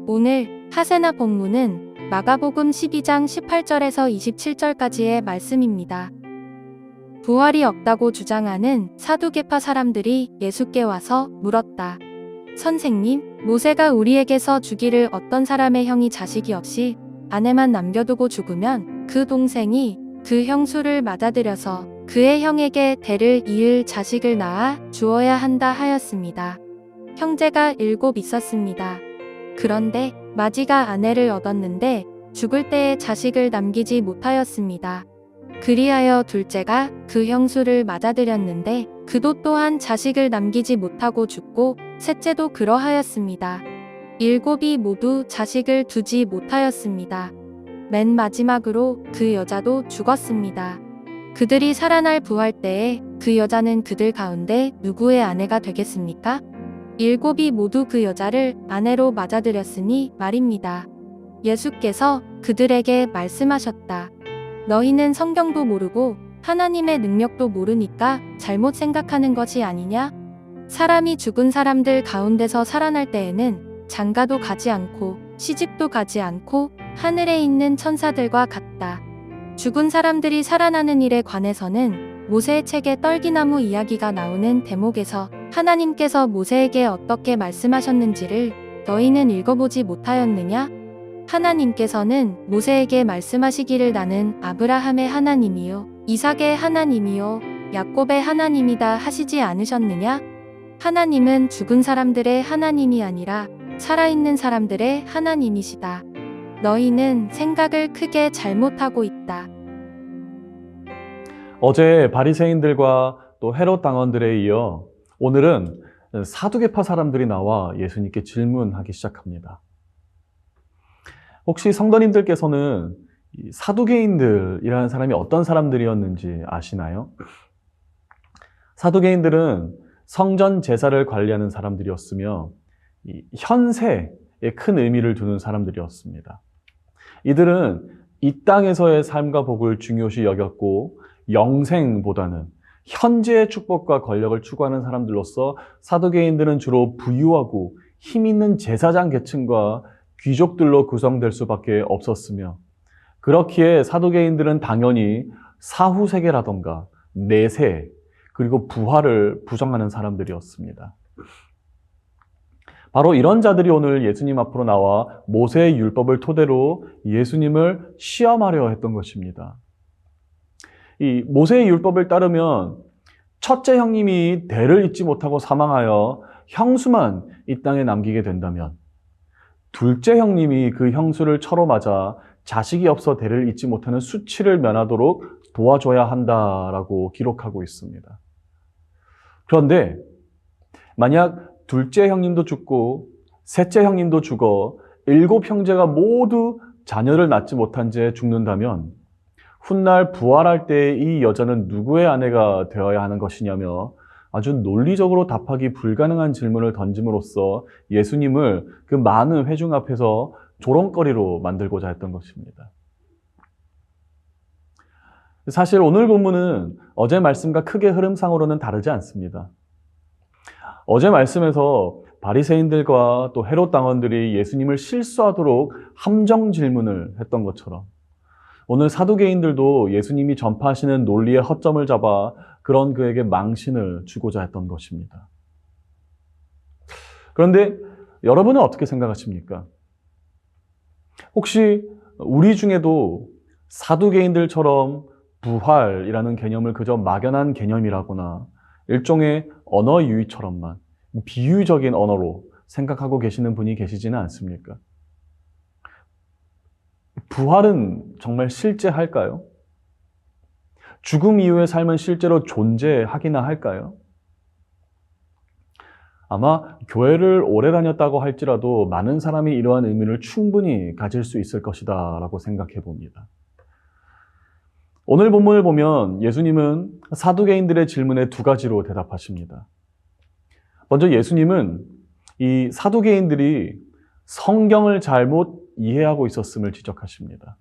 오늘 하세나 본문은 마가복음 12장 18절에서 27절까지의 말씀입니다. 부활이 없다고 주장하는 사두개파 사람들이 예수께 와서 물었다. 선생님, 모세가 우리에게서 주기를 어떤 사람의 형이 자식이 없이 아내만 남겨두고 죽으면 그 동생이 그 형수를 맞아들여서 그의 형에게 대를 이을 자식을 낳아 주어야 한다 하였습니다. 형제가 7 있었습니다. 그런데 마지가 아내를 얻었는데 죽을 때에 자식을 남기지 못하였습니다. 그리하여 둘째가 그 형수를 맞아들였는데 그도 또한 자식을 남기지 못하고 죽고 셋째도 그러하였습니다. 7이 모두 자식을 두지 못하였습니다. 맨 마지막으로 그 여자도 죽었습니다. 그들이 살아날 부활 때에 그 여자는 그들 가운데 누구의 아내가 되겠습니까? 7이 모두 그 여자를 아내로 맞아들였으니 말입니다. 예수께서 그들에게 말씀하셨다. 너희는 성경도 모르고 하나님의 능력도 모르니까 잘못 생각하는 것이 아니냐? 사람이 죽은 사람들 가운데서 살아날 때에는 장가도 가지 않고 시집도 가지 않고 하늘에 있는 천사들과 같다. 죽은 사람들이 살아나는 일에 관해서는 모세의 책에 떨기나무 이야기가 나오는 대목에서 하나님께서 모세에게 어떻게 말씀하셨는지를 너희는 읽어보지 못하였느냐? 하나님께서는 모세에게 말씀하시기를 나는 아브라함의 하나님이요 이삭의 하나님이요 야곱의 하나님이다 하시지 않으셨느냐? 하나님은 죽은 사람들의 하나님이 아니라 살아있는 사람들의 하나님이시다. 너희는 생각을 크게 잘못하고 있다. 어제 바리새인들과 또 헤롯 당원들에 이어 오늘은 사두개파 사람들이 나와 예수님께 질문하기 시작합니다. 혹시 성도님들께서는 이 사두개인들이라는 사람이 어떤 사람들이었는지 아시나요? 사두개인들은 성전 제사를 관리하는 사람들이었으며 이 현세에 큰 의미를 두는 사람들이었습니다. 이들은 이 땅에서의 삶과 복을 중요시 여겼고 영생보다는 현재의 축복과 권력을 추구하는 사람들로서 사두개인들은 주로 부유하고 힘 있는 제사장 계층과 귀족들로 구성될 수밖에 없었으며 그렇기에 사두개인들은 당연히 사후세계라던가 내세 그리고 부활을 부정하는 사람들이었습니다. 바로 이런 자들이 오늘 예수님 앞으로 나와 모세의 율법을 토대로 예수님을 시험하려 했던 것입니다. 이 모세의 율법을 따르면 첫째 형님이 대를 잇지 못하고 사망하여 형수만 이 땅에 남기게 된다면 둘째 형님이 그 형수를 쳐로 맞아 자식이 없어 대를 잇지 못하는 수치를 면하도록 도와줘야 한다라고 기록하고 있습니다. 그런데 만약 둘째 형님도 죽고 셋째 형님도 죽어 7 형제가 모두 자녀를 낳지 못한 채 죽는다면 훗날 부활할 때 이 여자는 누구의 아내가 되어야 하는 것이냐며 아주 논리적으로 답하기 불가능한 질문을 던짐으로써 예수님을 그 많은 회중 앞에서 조롱거리로 만들고자 했던 것입니다. 사실 오늘 본문은 어제 말씀과 크게 흐름상으로는 다르지 않습니다. 어제 말씀에서 바리새인들과 또 헤롯 당원들이 예수님을 실수하도록 함정 질문을 했던 것처럼 오늘 사두개인들도 예수님이 전파하시는 논리의 허점을 잡아 그런 그에게 망신을 주고자 했던 것입니다. 그런데 여러분은 어떻게 생각하십니까? 혹시 우리 중에도 사두개인들처럼 부활이라는 개념을 그저 막연한 개념이라거나 일종의 언어 유희처럼만 비유적인 언어로 생각하고 계시는 분이 계시지는 않습니까? 부활은 정말 실제할까요? 죽음 이후의 삶은 실제로 존재하기나 할까요? 아마 교회를 오래 다녔다고 할지라도 많은 사람이 이러한 의미를 충분히 가질 수 있을 것이다 라고 생각해 봅니다. 오늘 본문을 보면 예수님은 사두개인들의 질문에 2가지로 대답하십니다. 먼저 예수님은 이 사두개인들이 성경을 잘못 이해하고 있었음을 지적하십니다.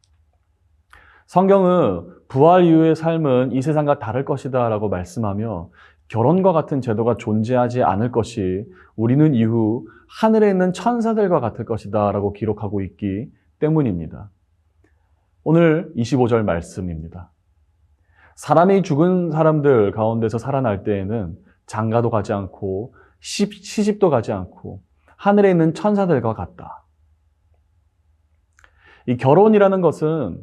성경은 부활 이후의 삶은 이 세상과 다를 것이다 라고 말씀하며 결혼과 같은 제도가 존재하지 않을 것이 우리는 이후 하늘에 있는 천사들과 같을 것이다 라고 기록하고 있기 때문입니다. 오늘 25절 말씀입니다. 사람이 죽은 사람들 가운데서 살아날 때에는 장가도 가지 않고 시집도 가지 않고 하늘에 있는 천사들과 같다. 이 결혼이라는 것은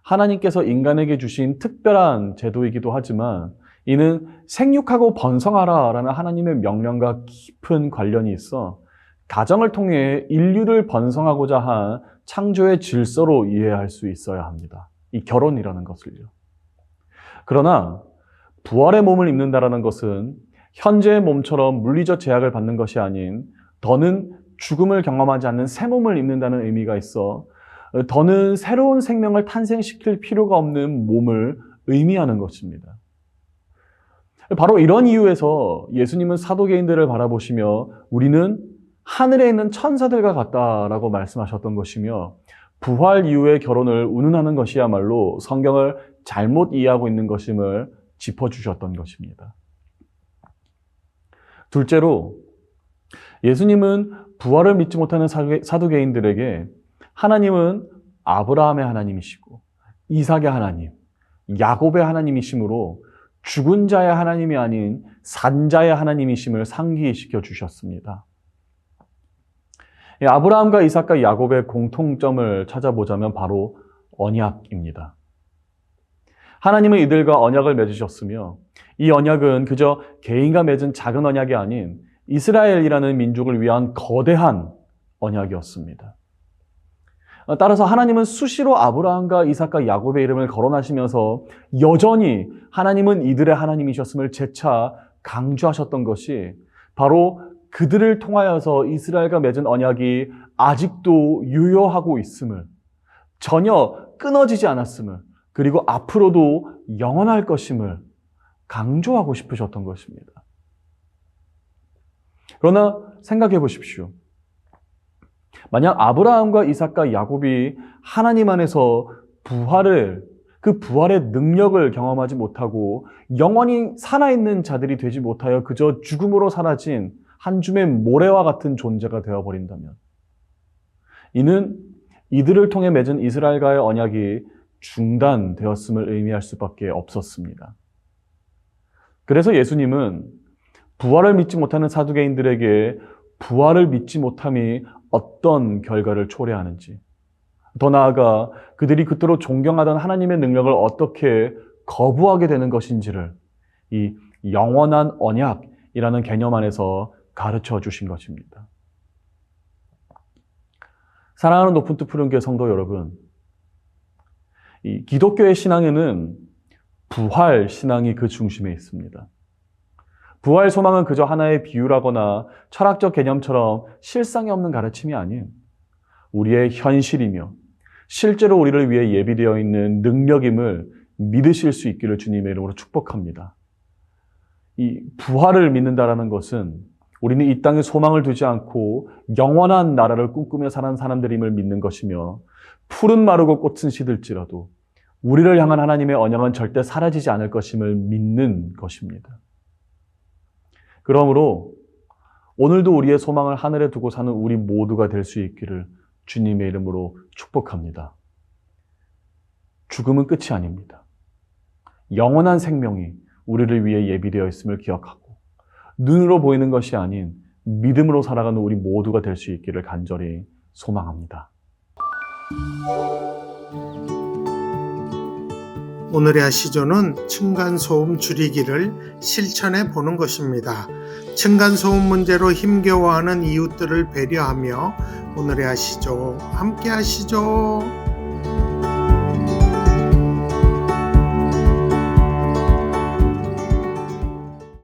하나님께서 인간에게 주신 특별한 제도이기도 하지만 이는 생육하고 번성하라 라는 하나님의 명령과 깊은 관련이 있어 가정을 통해 인류를 번성하고자 한 창조의 질서로 이해할 수 있어야 합니다. 이 결혼이라는 것을요. 그러나 부활의 몸을 입는다라는 것은 현재의 몸처럼 물리적 제약을 받는 것이 아닌 더는 죽음을 경험하지 않는 새 몸을 입는다는 의미가 있어 더는 새로운 생명을 탄생시킬 필요가 없는 몸을 의미하는 것입니다. 바로 이런 이유에서 예수님은 사도개인들을 바라보시며 우리는 하늘에 있는 천사들과 같다라고 말씀하셨던 것이며 부활 이후의 결혼을 운운하는 것이야말로 성경을 잘못 이해하고 있는 것임을 짚어주셨던 것입니다. 둘째로 예수님은 부활을 믿지 못하는 사두개인들에게 하나님은 아브라함의 하나님이시고 이삭의 하나님, 야곱의 하나님이시므로 죽은 자의 하나님이 아닌 산 자의 하나님이심을 상기시켜 주셨습니다. 아브라함과 이삭과 야곱의 공통점을 찾아보자면 바로 언약입니다. 하나님은 이들과 언약을 맺으셨으며 이 언약은 그저 개인과 맺은 작은 언약이 아닌 이스라엘이라는 민족을 위한 거대한 언약이었습니다. 따라서 하나님은 수시로 아브라함과 이삭과 야곱의 이름을 거론하시면서 여전히 하나님은 이들의 하나님이셨음을 재차 강조하셨던 것이 바로 그들을 통하여서 이스라엘과 맺은 언약이 아직도 유효하고 있음을, 전혀 끊어지지 않았음을, 그리고 앞으로도 영원할 것임을 강조하고 싶으셨던 것입니다. 그러나 생각해 보십시오. 만약 아브라함과 이삭과 야곱이 하나님 안에서 그 부활의 능력을 경험하지 못하고 영원히 살아있는 자들이 되지 못하여 그저 죽음으로 사라진 한 줌의 모래와 같은 존재가 되어버린다면 이는 이들을 통해 맺은 이스라엘과의 언약이 중단되었음을 의미할 수밖에 없었습니다. 그래서 예수님은 부활을 믿지 못하는 사두개인들에게 부활을 믿지 못함이 어떤 결과를 초래하는지, 더 나아가 그들이 그토록 존경하던 하나님의 능력을 어떻게 거부하게 되는 것인지를 이 영원한 언약이라는 개념 안에서 가르쳐 주신 것입니다. 사랑하는 높은 뜻 푸른 교회 성도 여러분, 이 기독교의 신앙에는 부활 신앙이 그 중심에 있습니다. 부활 소망은 그저 하나의 비유라거나 철학적 개념처럼 실상이 없는 가르침이 아닌 우리의 현실이며 실제로 우리를 위해 예비되어 있는 능력임을 믿으실 수 있기를 주님의 이름으로 축복합니다. 이 부활을 믿는다라는 것은 우리는 이 땅에 소망을 두지 않고 영원한 나라를 꿈꾸며 사는 사람들임을 믿는 것이며 푸른 마르고 꽃은 시들지라도 우리를 향한 하나님의 언약은 절대 사라지지 않을 것임을 믿는 것입니다. 그러므로 오늘도 우리의 소망을 하늘에 두고 사는 우리 모두가 될 수 있기를 주님의 이름으로 축복합니다. 죽음은 끝이 아닙니다. 영원한 생명이 우리를 위해 예비되어 있음을 기억하고 눈으로 보이는 것이 아닌 믿음으로 살아가는 우리 모두가 될 수 있기를 간절히 소망합니다. 오늘의 아시조는 층간소음 줄이기를 실천해 보는 것입니다. 층간소음 문제로 힘겨워하는 이웃들을 배려하며 오늘의 아시조 함께 하시죠.